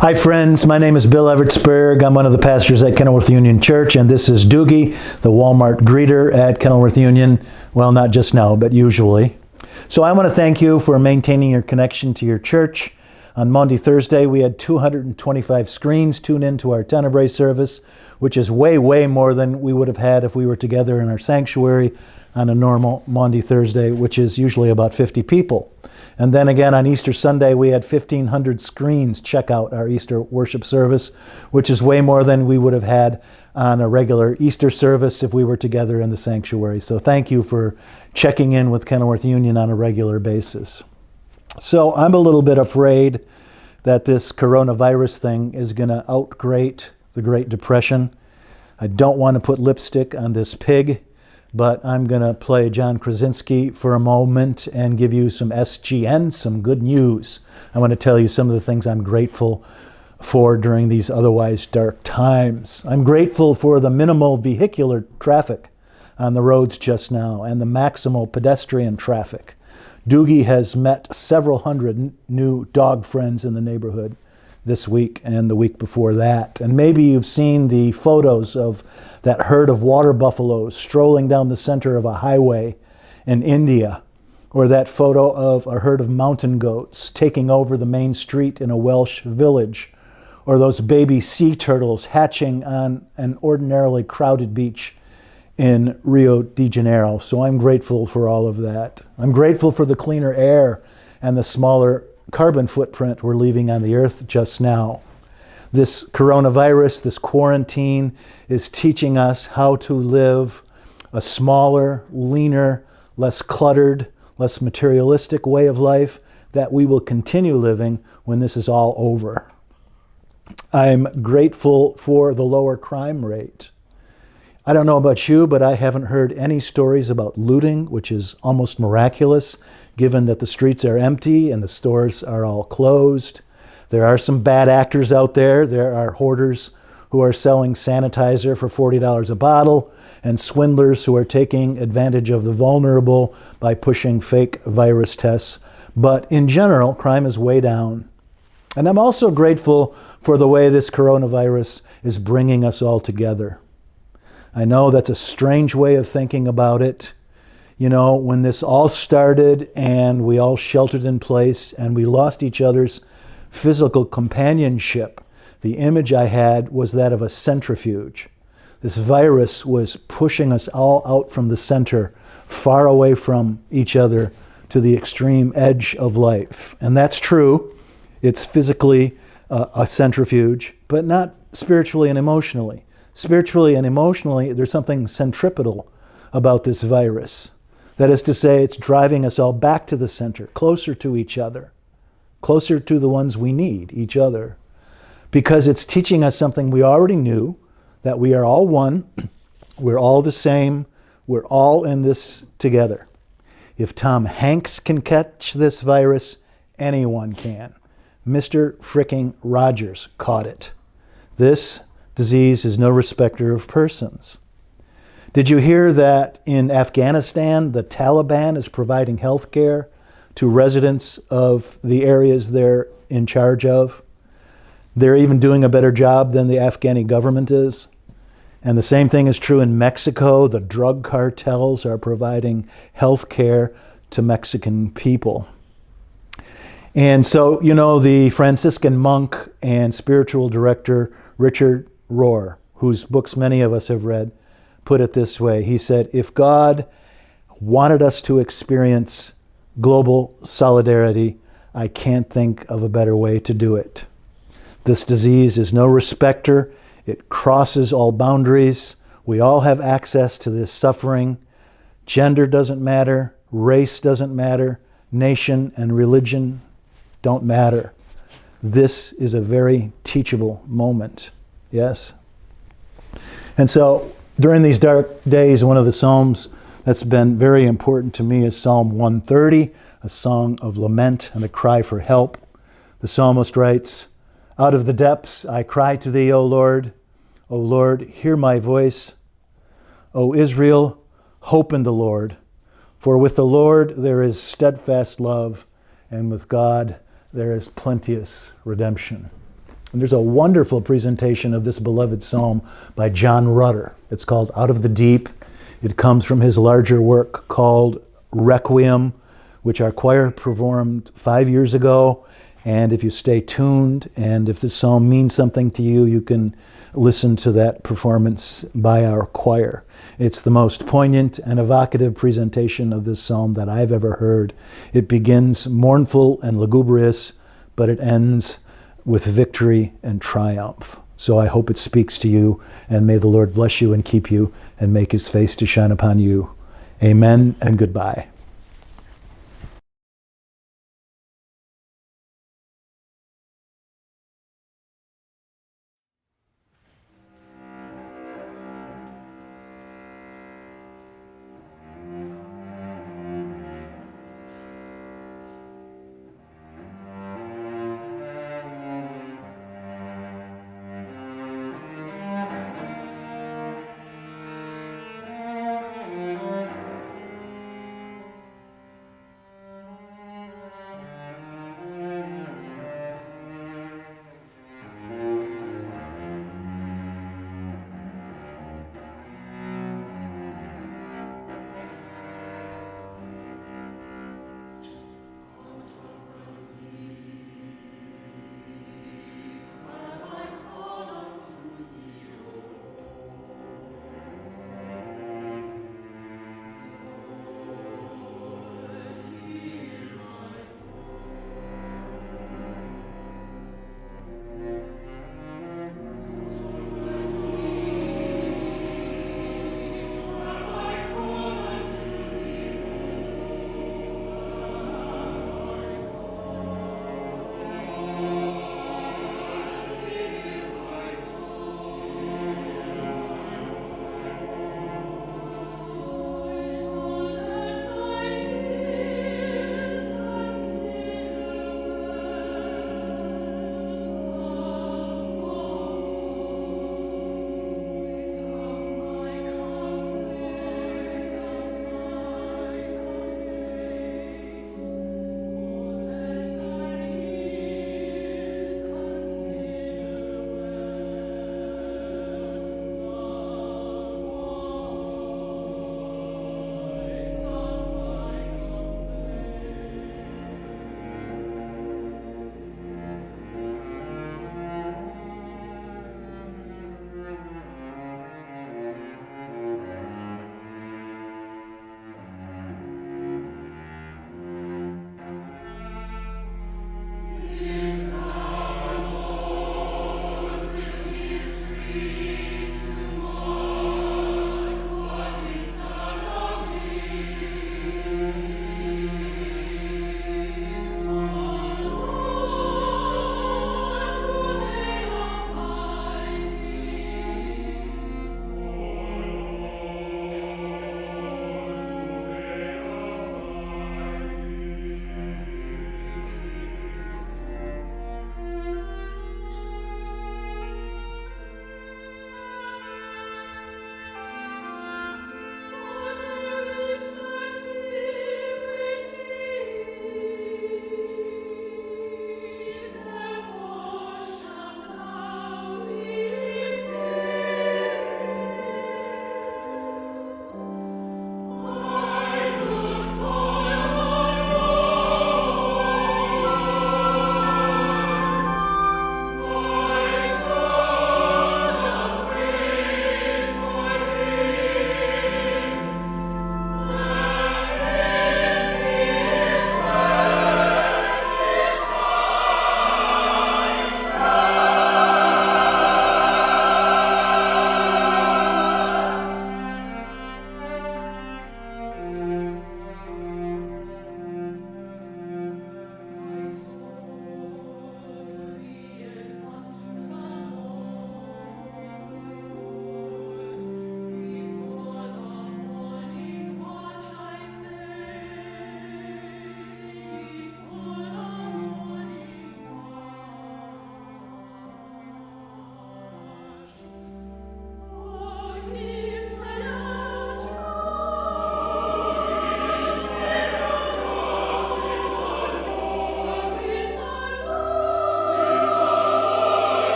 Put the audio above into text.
Hi friends, my name is Bill Evertsberg. I'm one of the pastors at Kenilworth Union Church, and this is Doogie, the Walmart greeter at Kenilworth Union. Well, not just now, but usually. So I want to thank you for maintaining your connection to your church. On Monday, Thursday, we had 225 screens tune into our Tenebrae service, which is way more than we would have had if we were together in our sanctuary on a normal Monday, Thursday, which is usually about 50 people. And then again, on Easter Sunday, we had 1,500 screens check out our Easter worship service, which is way more than we would have had on a regular Easter service if we were together in the sanctuary. So thank you for checking in with Kenilworth Union on a regular basis. So I'm a little bit afraid that this coronavirus thing is going to outgrate the Great Depression. I don't want to put lipstick on this pig, but I'm going to play John Krasinski for a moment and give you some SGN, some good news. I want to tell you some of the things I'm grateful for during these otherwise dark times. I'm grateful for the minimal vehicular traffic on the roads just now and the maximal pedestrian traffic. Doogie has met several hundred new dog friends in the neighborhood this week and the week before that. And maybe you've seen the photos of that herd of water buffaloes strolling down the center of a highway in India, or that photo of a herd of mountain goats taking over the main street in a Welsh village, or those baby sea turtles hatching on an ordinarily crowded beach in Rio de Janeiro. So I'm grateful for all of that. I'm grateful for the cleaner air and the smaller carbon footprint we're leaving on the earth just now. This coronavirus, this quarantine, is teaching us how to live a smaller, leaner, less cluttered, less materialistic way of life that we will continue living when this is all over. I'm grateful for the lower crime rate. I don't know about you, but I haven't heard any stories about looting, which is almost miraculous, given that the streets are empty and the stores are all closed. There are some bad actors out there. There are hoarders who are selling sanitizer for $40 a bottle, and swindlers who are taking advantage of the vulnerable by pushing fake virus tests. But in general, crime is way down. And I'm also grateful for the way this coronavirus is bringing us all together. I know that's a strange way of thinking about it. You know, when this all started and we all sheltered in place and we lost each other's physical companionship, the image I had was that of a centrifuge. This virus was pushing us all out from the center, far away from each other, to the extreme edge of life. And that's true. It's physically a centrifuge, but not spiritually and emotionally. Spiritually and emotionally, there's something centripetal about this virus. That is to say, it's driving us all back to the center, closer to each other, closer to the ones we need, each other, because it's teaching us something we already knew, that we are all one, we're all the same, we're all in this together. If Tom Hanks can catch this virus, anyone can. Mr. Fricking Rogers caught it. This disease is no respecter of persons. Did you hear that in Afghanistan, the Taliban is providing health care to residents of the areas they're in charge of? They're even doing a better job than the Afghani government is. And the same thing is true in Mexico. The drug cartels are providing health care to Mexican people. And so, you know, the Franciscan monk and spiritual director Richard Rohr, whose books many of us have read, put it this way. He said, if God wanted us to experience global solidarity, I can't think of a better way to do it. This disease is no respecter. It crosses all boundaries. We all have access to this suffering. Gender doesn't matter. Race doesn't matter. Nation and religion don't matter. This is a very teachable moment. Yes? And so during these dark days, one of the Psalms that's been very important to me is Psalm 130, a song of lament and a cry for help. The psalmist writes, out of the depths I cry to thee, O Lord. O Lord, hear my voice. O Israel, hope in the Lord. For with the Lord there is steadfast love, and with God there is plenteous redemption. And there's a wonderful presentation of this beloved psalm by John Rutter. It's called Out of the Deep. It comes from his larger work called Requiem, which our choir performed 5 years ago. And if you stay tuned, and if this psalm means something to you, you can listen to that performance by our choir. It's the most poignant and evocative presentation of this psalm that I've ever heard. It begins mournful and lugubrious, but it ends with victory and triumph. So I hope it speaks to you, and may the Lord bless you and keep you and make his face to shine upon you. Amen and goodbye.